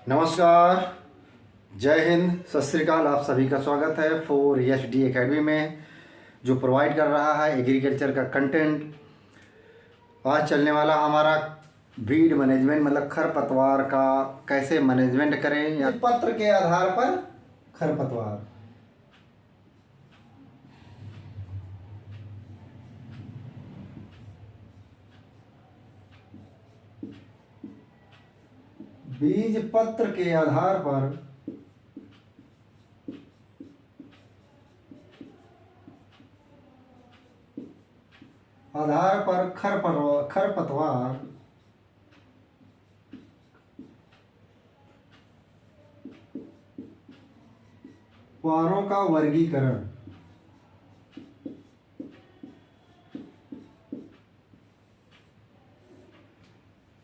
नमस्कार। जय हिंद, सत श्री अकाल। आप सभी का स्वागत है फॉर एच डी एकेडमी में, जो प्रोवाइड कर रहा है एग्रीकल्चर का कंटेंट। आज चलने वाला हमारा वीड मैनेजमेंट, मतलब खरपतवार का कैसे मैनेजमेंट करें या पत्र के आधार पर खरपतवार। बीज पत्र के आधार पर खरपतवार वारों का वर्गीकरण।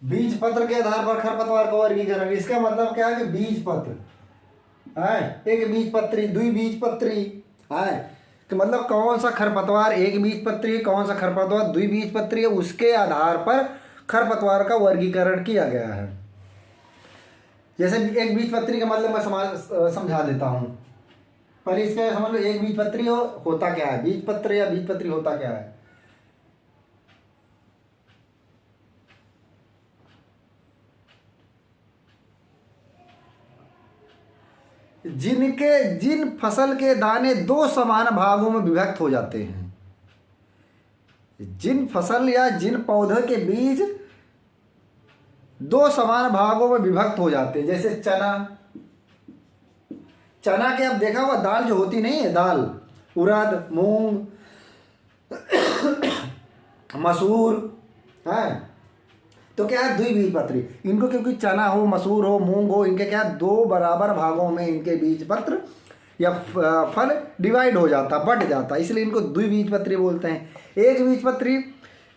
बीज पत्र के आधार पर खरपतवार का वर्गीकरण, इसका मतलब क्या है कि बीज पत्र है, एक बीज पत्री, दुई बीज पत्री है कि मतलब कौन सा खरपतवार एक बीज पत्री है, कौन सा खरपतवार दुई बीज पत्री है, उसके आधार पर खरपतवार का वर्गीकरण किया गया है। जैसे एक बीज पत्री का मतलब मैं समझा देता हूँ। पहले इसका समझ लो, एक बीज पत्री होता क्या है, बीज पत्र या बीज पत्री होता क्या है। जिन फसल के दाने दो समान भागों में विभक्त हो जाते हैं, जिन फसल या जिन पौधे के बीज दो समान भागों में विभक्त हो जाते हैं, जैसे चना। चना के अब देखा हुआ दाल जो होती नहीं है, दाल, उड़द, मूंग, मसूर है, तो क्या है द्विबीजपत्री। इनको क्योंकि चना हो, मसूर हो, मूंग हो, इनके क्या दो बराबर भागों में इनके बीज पत्र या फल डिवाइड हो जाता, बट जाता, इसलिए इनको द्विबीजपत्री बोलते हैं। एक बीजपत्री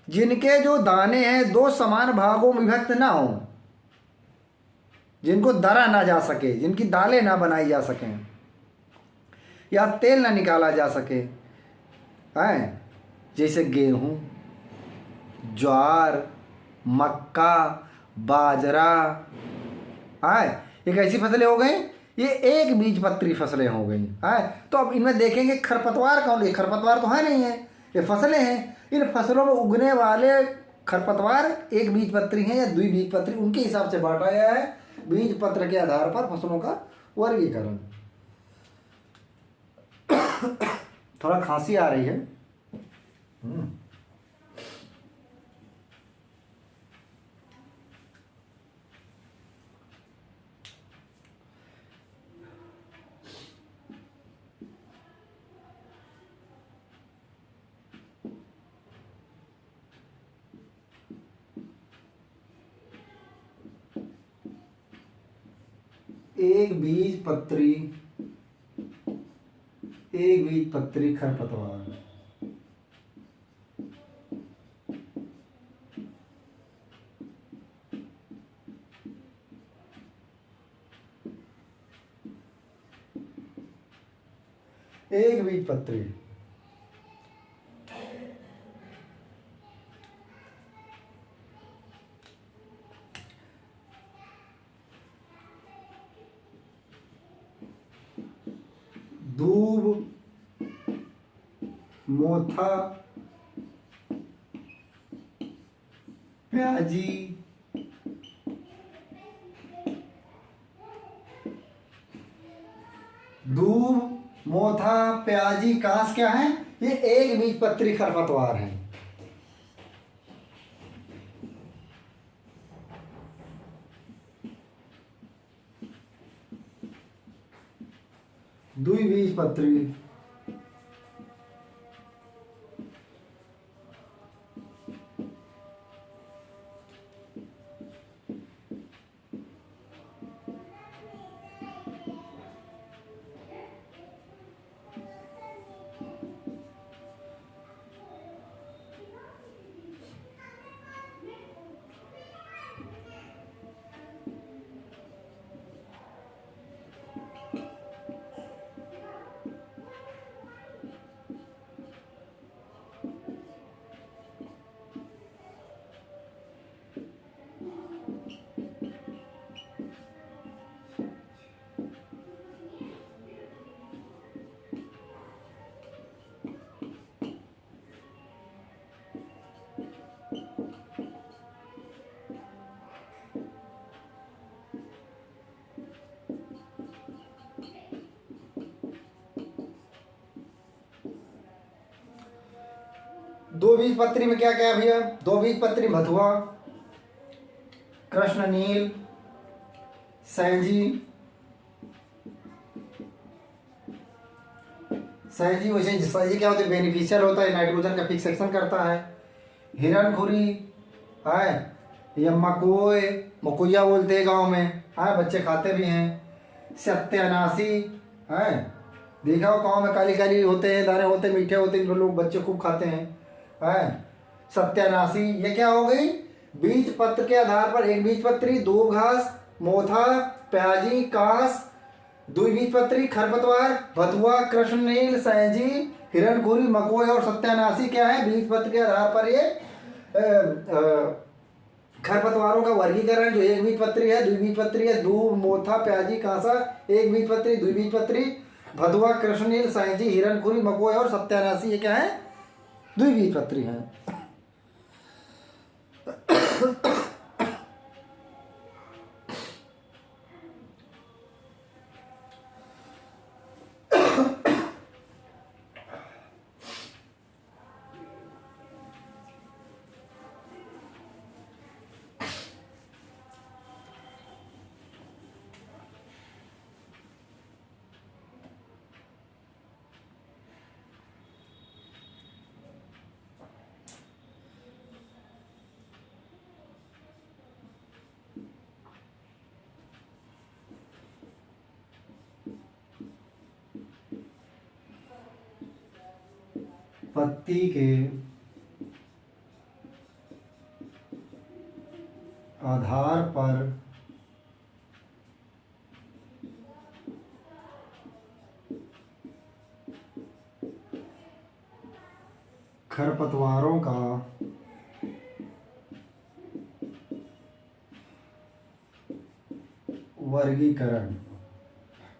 जिनके जो दाने हैं दो समान भागों में विभक्त ना हो, जिनको दरा ना जा सके, जिनकी दालें ना बनाई जा सकें या तेल ना निकाला जा सके, हैं, जैसे गेहूं, ज्वार, मक्का, बाजरा है, एक ऐसी फसलें हो गई, ये एक बीजपत्री फसलें हो गई है। तो अब इनमें देखेंगे खरपतवार कौन, ये खरपतवार तो है नहीं है, ये फसलें हैं। इन फसलों में उगने वाले खरपतवार एक बीजपत्री हैं या द्विबीजपत्री, उनके हिसाब से बांटा गया है बीज पत्र के आधार पर फसलों का वर्गीकरण। थोड़ा खांसी आ रही है। एक बीज पत्री खरपतवार। एक बीज पत्री दूब, मोथा, प्याजी, दूब, मोथा, प्याजी, कांस क्या है, ये एक बीजपत्री खरपतवार है। द्विबीजपत्री दो बीज पत्री में क्या क्या है भैया? दो बीज पत्री भथुआ, कृष्ण नील, सैंजी। सैंजी वैसे सैंजी क्या होता है? बेनिफिशियल होता है, नाइट्रोजन का फिक्सेशन करता है। हिरणखुरी है, या मकोय, मकोया बोलते हैं गांव में, है बच्चे खाते भी हैं। सत्यानाशी है, देखा हो गाँव में काली काली होते हैं, दाने होते हैं, मीठे होते हैं, इनको लोग बच्चे खूब खाते हैं। है सत्यानाशी। ये क्या हो गई? बीज पत्र के आधार पर एक बीज पत्री, दो घास, मोथा, प्याजी, कांस, द्विबीजपत्री, खरपतवार, भथुआ, कृष्णनील, सैंजी, हिरणखुरी, मकोय और सत्यानाशी क्या है? बीज पत्र के आधार पर ये खरपतवारों का वर्गीकरण, जो एक बीजपत्री है, द्विबीजपत्री है, दूब, मोथा, प्याजी, कांसा, एक बीजपत्री, द्विबीजपत्री, भथुआ, कृष्णनील, सैंजी, हिरणखुरी, मकोय और सत्यानाशी ये क्या है? द्विबीजपत्री है। पत्ती के आधार पर खरपतवारों का वर्गीकरण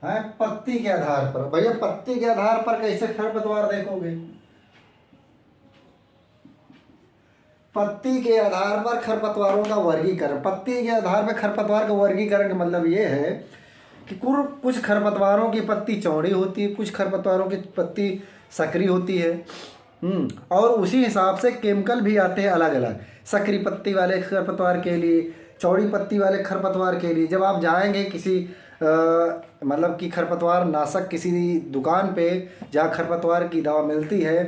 है पत्ती के आधार पर। भैया पत्ती के आधार पर कैसे खरपतवार देखोगे? पत्ती के आधार पर खरपतवारों का वर्गीकरण, पत्ती के आधार पर खरपतवार का वर्गीकरण का मतलब ये है कि कुछ खरपतवारों की पत्ती चौड़ी होती है, कुछ खरपतवारों की पत्ती सकरी होती है। और उसी हिसाब से केमिकल भी आते हैं अलग अलग, सकरी पत्ती वाले खरपतवार के लिए, चौड़ी पत्ती वाले खरपतवार के लिए। जब आप जाएंगे किसी मतलब कि खरपतवार नाशक किसी दुकान पे जहाँ खरपतवार की दवा मिलती है,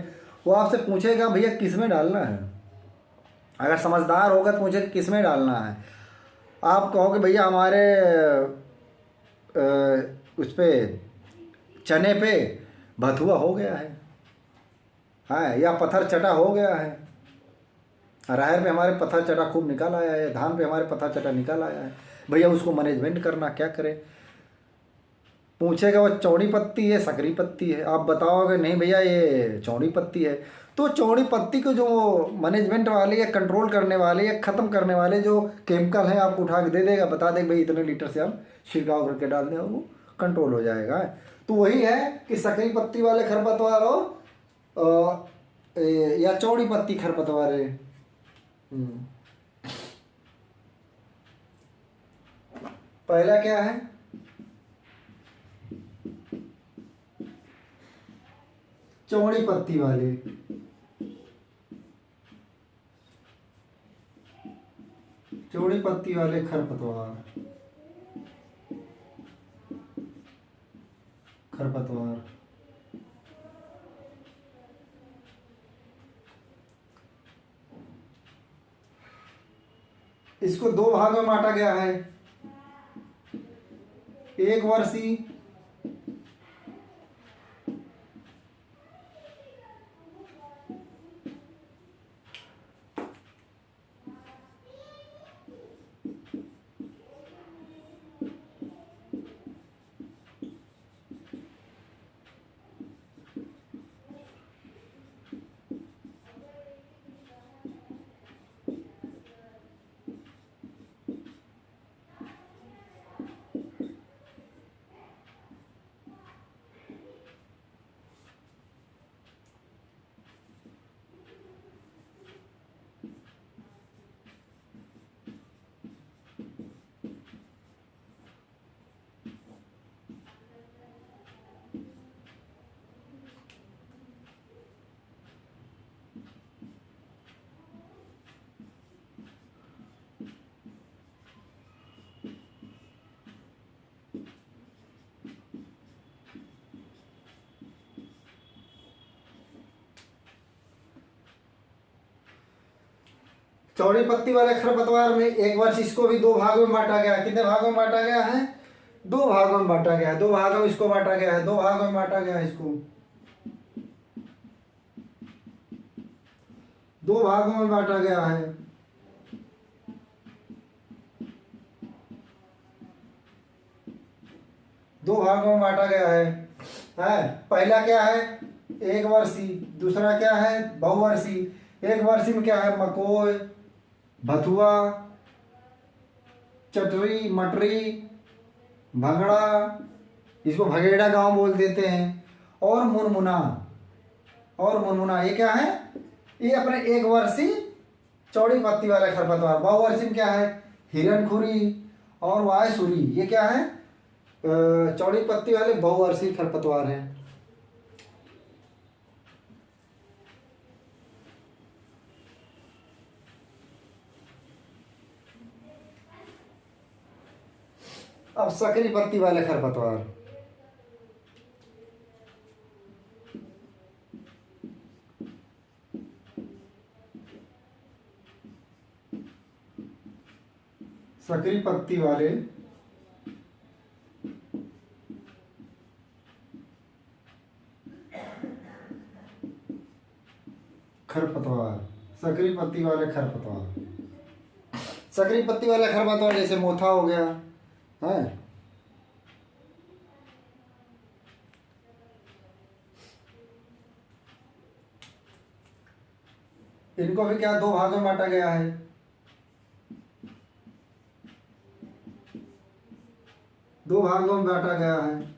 वो आपसे पूछेगा भैया किस में डालना है। अगर समझदार होगा तो पूछे किस में डालना है, आप कहोगे भैया हमारे उस पे चने पे भथुआ हो गया है, या पत्थर चटा हो गया है, अरहर पे हमारे पत्थर चटा खूब निकल आया है, धान पे हमारे पत्थर चटा निकल आया है, भैया उसको मैनेजमेंट करना क्या करें। पूछेगा वो चौड़ी पत्ती है सकरी पत्ती है, आप बताओगे नहीं भैया ये चौड़ी पत्ती है, तो चौड़ी पत्ती को जो मैनेजमेंट वाले या कंट्रोल करने वाले या ख़त्म करने वाले जो केमिकल हैं आपको उठा के दे देगा, बता देगा भाई इतने लीटर से हम छिड़काव करके डाल दें और वो कंट्रोल हो जाएगा। तो वही है कि सकरी पत्ती वाले खरपतवार और या चौड़ी पत्ती खरपतवार है। पहला क्या है? चौड़ी पत्ती वाले, चौड़ी पत्ती वाले खरपतवार, खरपतवार इसको दो भाग में बांटा गया है, एक वर्षीय चौड़ी पत्ती वाले खरपतवार में एक वर्ष इसको भी दो भागों में बांटा गया। कितने भागों में बांटा गया है? दो भागों में बांटा गया है। दो भागों में इसको बांटा गया है, दो भागों में बांटा गया है इसको, दो भागों में बांटा गया है। दो भागों में बांटा गया है। पहला क्या है? एक वर्षी। दूसरा क्या है? बहुवर्षी। एक वर्षी में क्या है? मकोई, भथुआ, चटरी, मटरी, भंगड़ा, इसको भगेड़ा गांव बोल देते हैं, और मुनमुना। और मुनमुना ये क्या है? ये अपने एक वर्षी चौड़ी पत्ती वाले खरपतवार। बहुवर्षी में क्या है? हिरणखुरी और वायसुरी। ये क्या है? चौड़ी पत्ती वाले बहुवर्षीय खरपतवार हैं। अब सकरी पत्ती वाले खरपतवार। सकरी पत्ती वाले खरपतवार। सकरी पत्ती वाले खरपतवार। सकरी पत्ती वाले खरपतवार जैसे मोथा हो गया है। इनको भी क्या दो भागों में बांटा गया है। दो भागों में बांटा गया है।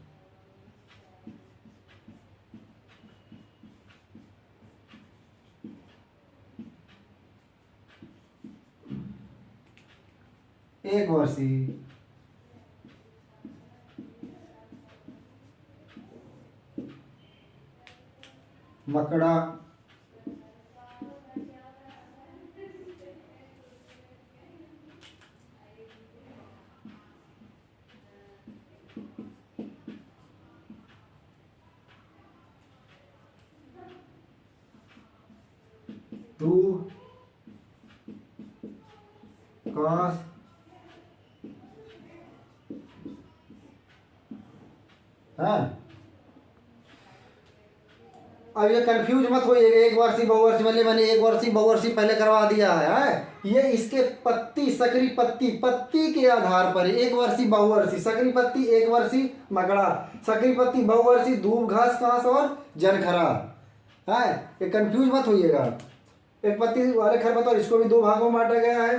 एक वर्षी, मकड़ा, दूब, कांस, हाँ। अब ये कंफ्यूज मत होइए, एक वर्षी बहुवर्षी वाले मैंने एक वर्षी बहुवर्षी पहले करवा दिया है। ये इसके पत्ती, सकरी पत्ती, पत्ती के आधार पर एक वर्षी बहुवर्षी, सकरी पत्ती एक वर्षी मकड़ा, सकरी पत्ती बहुवर्षी दूब, घास, कांस और जनखरा है। ये कंफ्यूज मत होइएगा। एक पत्ती वाले खरपतवार इसको भी दो भागों में बांटा गया है।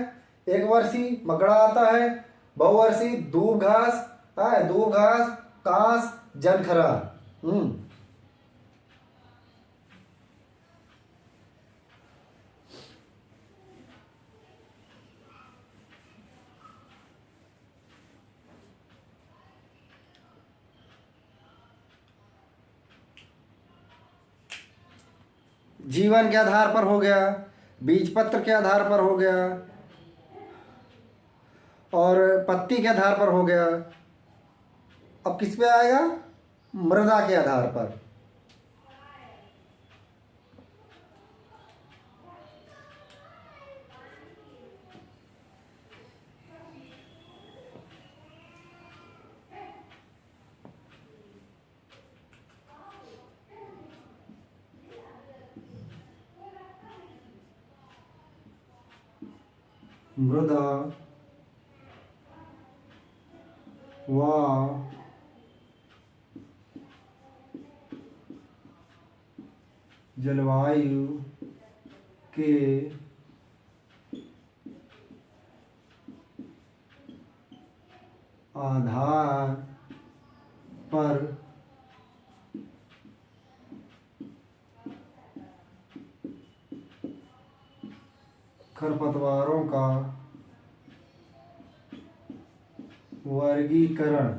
एक वर्षी मकड़ा आता है, बहुवर्षी दूब घास है, दूब घास, कांस, जनखरा। जीवन के आधार पर हो गया, बीज पत्र के आधार पर हो गया, और पत्ती के आधार पर हो गया। अब किस पे आएगा? मृदा के आधार पर। मृदा व जलवायु के आधार पर खरपतवारों का वर्गीकरण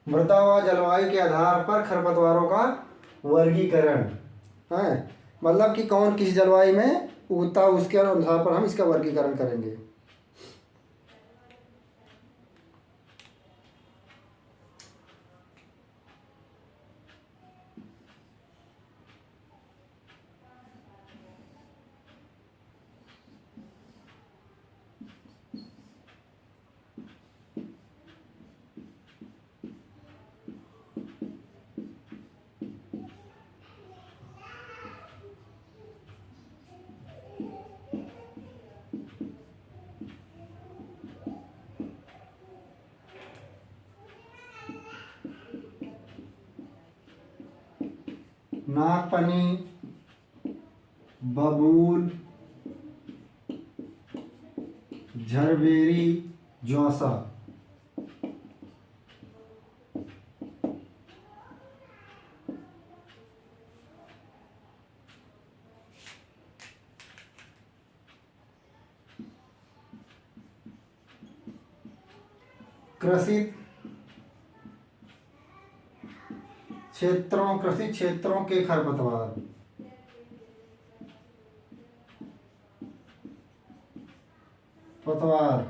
मृदा व जलवायु के आधार पर खरपतवारों का वर्गीकरण है। मतलब कि कौन किस जलवायु में उगता है, उसके आधार पर हम इसका वर्गीकरण करेंगे। नागफनी, बबूल, झरबेरी, जौसा। कृषि क्षेत्रों के खरपतवार। पतवार।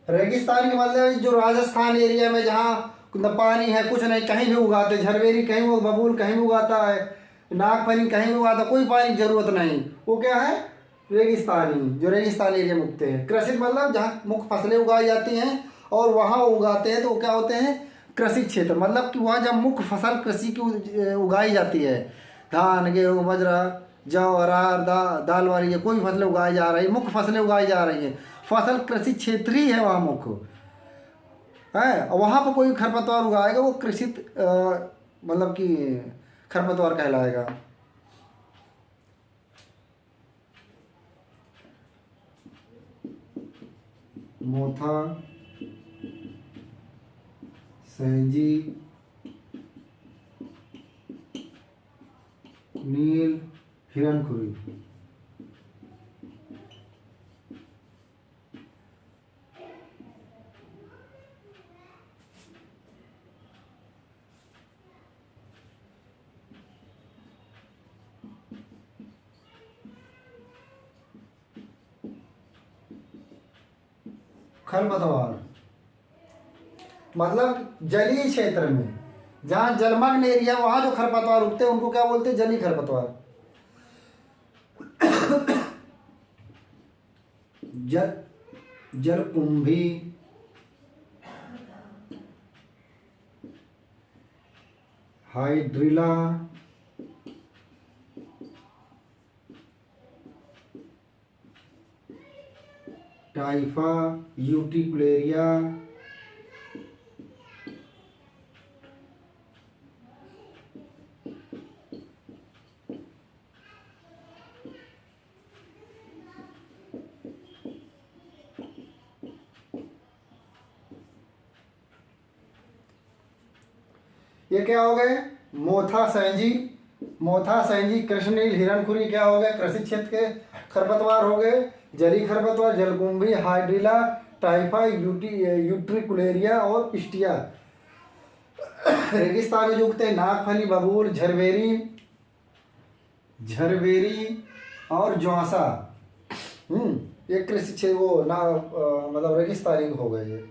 रेगिस्तान के मतलब जो राजस्थान एरिया में जहाँ न पानी है, कुछ नहीं, कहीं भी उगाते, झरबेरी कहीं वो, बबूल कहीं भी उगाता है, नागफनी कहीं भी उगाता, कोई पानी की जरूरत नहीं, वो क्या है, रेगिस्तानी, जो रेगिस्तान एरिया में उगते हैं। कृषि मतलब जहाँ मुख्य फसलें उगाई जाती हैं और वहाँ उगाते हैं तो वो क्या होते हैं, कृषि क्षेत्र। मतलब कि वहाँ जब मुख्य फसल कृषि की उगाई जाती है, धान, गेहूँ, बाजरा, जौ, अरहर, दाल वाली, ये कोई फसलें उगाई जा रही है, मुख्य फसलें उगाई जा रही हैं, फसल कृषि क्षेत्र ही है वहाँ मुख्य है। वहाँ पर कोई खरपतवार उगाएगा वो कृषि मतलब कि खरपतवार कहलाएगा। मोथा, सैंजी, नील, हिरणखुरी। खरपतवार मतलब जलीय क्षेत्र में, जहाँ जलमग्न एरिया वहाँ जो खरपतवार उगते हैं उनको क्या बोलते हैं, जलीय खरपतवार। जल जलकुंभी, हाइड्रिला, टाइफा, यूटिकुलेरिया, ये क्या हो गए, मोथा सैंजी, कृष्णनील, हिरणखुरी क्या हो गए, कृषि क्षेत्र के खरपतवार हो गए। जलीय खरपतवार जलकुंभी, हाइड्रिला, टाइफा, यूट्रिकुलेरिया और पिस्टिया। रेगिस्तान में जो उगते हैं नागफनी, बबूल, झरबेरी और जौसा। ये कृषि क्षेत्र वो ना मतलब रेगिस्तानी हो गए ये।